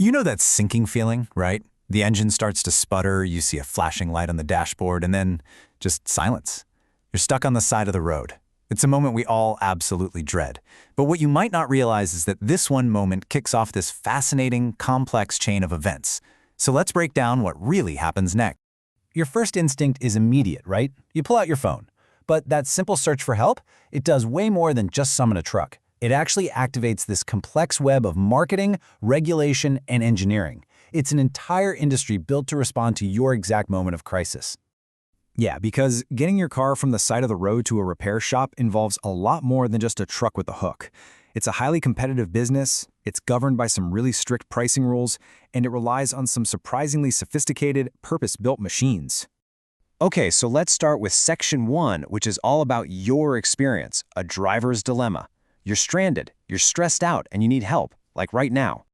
You know that sinking feeling, right? The engine starts to sputter, you see a flashing light on the dashboard, and then just silence. You're stuck on the side of the road. It's a moment we all absolutely dread. But what you might not realize is that this one moment kicks off this fascinating, complex chain of events. So let's break down what really happens next. Your first instinct is immediate, right? You pull out your phone. But that simple search for help, it does way more than just summon a truck. It actually activates this complex web of marketing, regulation, and engineering. It's an entire industry built to respond to your exact moment of crisis. Yeah, because getting your car from the side of the road to a repair shop involves a lot more than just a truck with a hook. It's a highly competitive business, it's governed by some really strict pricing rules, and it relies on some surprisingly sophisticated, purpose-built machines. Okay, so let's start with Section 1, which is all about your experience, a driver's dilemma. You're stranded, you're stressed out, and you need help, like right now.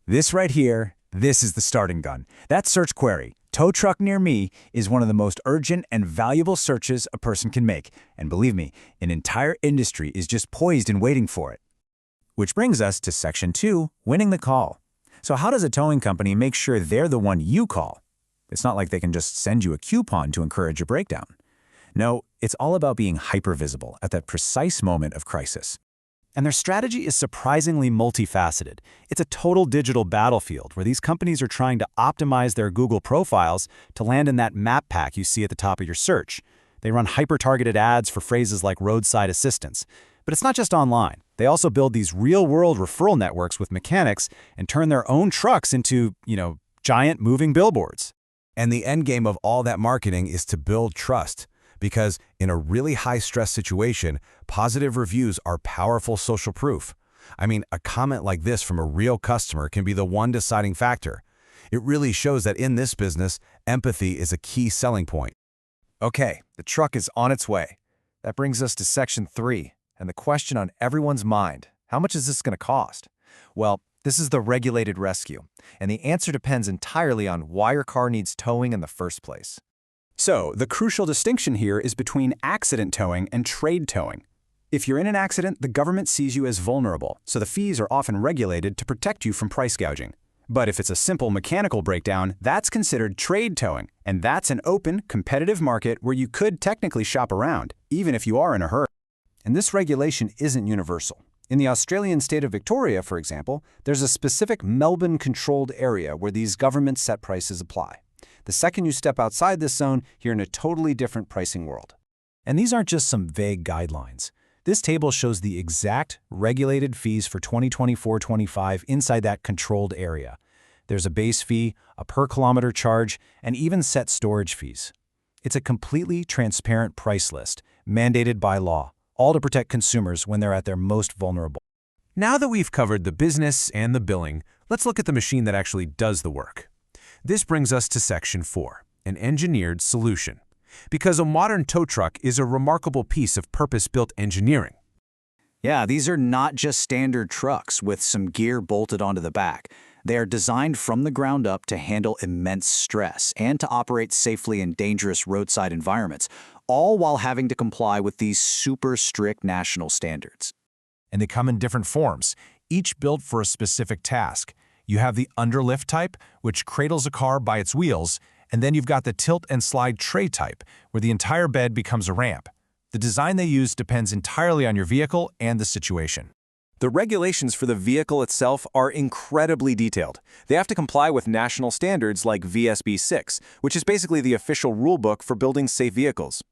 This right here, this is the starting gun. That search query, tow truck near me, is one of the most urgent and valuable searches a person can make. And believe me, an entire industry is just poised and waiting for it. Which brings us to Section 2, winning the call. So how does a towing company make sure they're the one you call? It's not like they can just send you a coupon to encourage a breakdown. No, it's all about being hyper-visible at that precise moment of crisis. And their strategy is surprisingly multifaceted. It's a total digital battlefield where these companies are trying to optimize their Google profiles to land in that map pack you see at the top of your search. They run hyper-targeted ads for phrases like roadside assistance. But it's not just online. They also build these real-world referral networks with mechanics and turn their own trucks into, giant moving billboards. And the end game of all that marketing is to build trust. Because in a really high-stress situation, positive reviews are powerful social proof. I mean, a comment like this from a real customer can be the one deciding factor. It really shows that in this business, empathy is a key selling point. Okay, the truck is on its way. That brings us to Section 3, and the question on everyone's mind, how much is this going to cost? Well, this is the regulated rescue, and the answer depends entirely on why your car needs towing in the first place. So, the crucial distinction here is between accident towing and trade towing. If you're in an accident, the government sees you as vulnerable, so the fees are often regulated to protect you from price gouging. But if it's a simple mechanical breakdown, that's considered trade towing, and that's an open, competitive market where you could technically shop around, even if you are in a hurry. And this regulation isn't universal. In the Australian state of Victoria, for example, there's a specific Melbourne-controlled area where these government-set prices apply. The second you step outside this zone, you're in a totally different pricing world. And these aren't just some vague guidelines. This table shows the exact regulated fees for 2024-25 inside that controlled area. There's a base fee, a per-kilometer charge, and even set storage fees. It's a completely transparent price list, mandated by law, all to protect consumers when they're at their most vulnerable. Now that we've covered the business and the billing, let's look at the machine that actually does the work. This brings us to Section 4, an engineered solution. Because a modern tow truck is a remarkable piece of purpose-built engineering. Yeah, these are not just standard trucks with some gear bolted onto the back. They are designed from the ground up to handle immense stress and to operate safely in dangerous roadside environments, all while having to comply with these super strict national standards. And they come in different forms, each built for a specific task. You have the underlift type, which cradles a car by its wheels, and then you've got the tilt and slide tray type, where the entire bed becomes a ramp. The design they use depends entirely on your vehicle and the situation. The regulations for the vehicle itself are incredibly detailed. They have to comply with national standards like VSB 6, which is basically the official rulebook for building safe vehicles.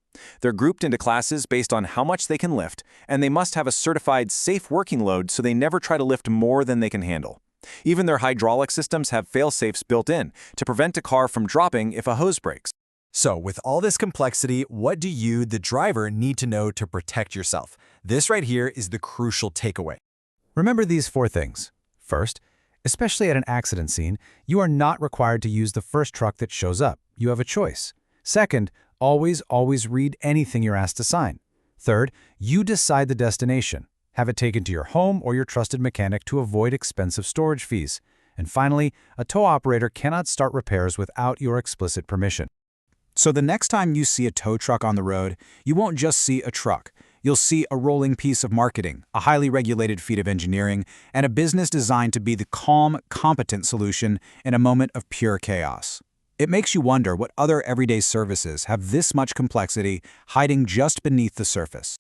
They're grouped into classes based on how much they can lift, and they must have a certified safe working load so they never try to lift more than they can handle. Even their hydraulic systems have fail-safes built in to prevent a car from dropping if a hose breaks. So, with all this complexity, what do you, the driver, need to know to protect yourself? This right here is the crucial takeaway. Remember these 4 things. First, especially at an accident scene, you are not required to use the first truck that shows up. You have a choice. Second, always read anything you're asked to sign. Third, you decide the destination. Have it taken to your home or your trusted mechanic to avoid expensive storage fees. And finally, a tow operator cannot start repairs without your explicit permission. So the next time you see a tow truck on the road, you won't just see a truck. you'll see a rolling piece of marketing, a highly regulated feat of engineering, and a business designed to be the calm, competent solution in a moment of pure chaos. It makes you wonder what other everyday services have this much complexity hiding just beneath the surface.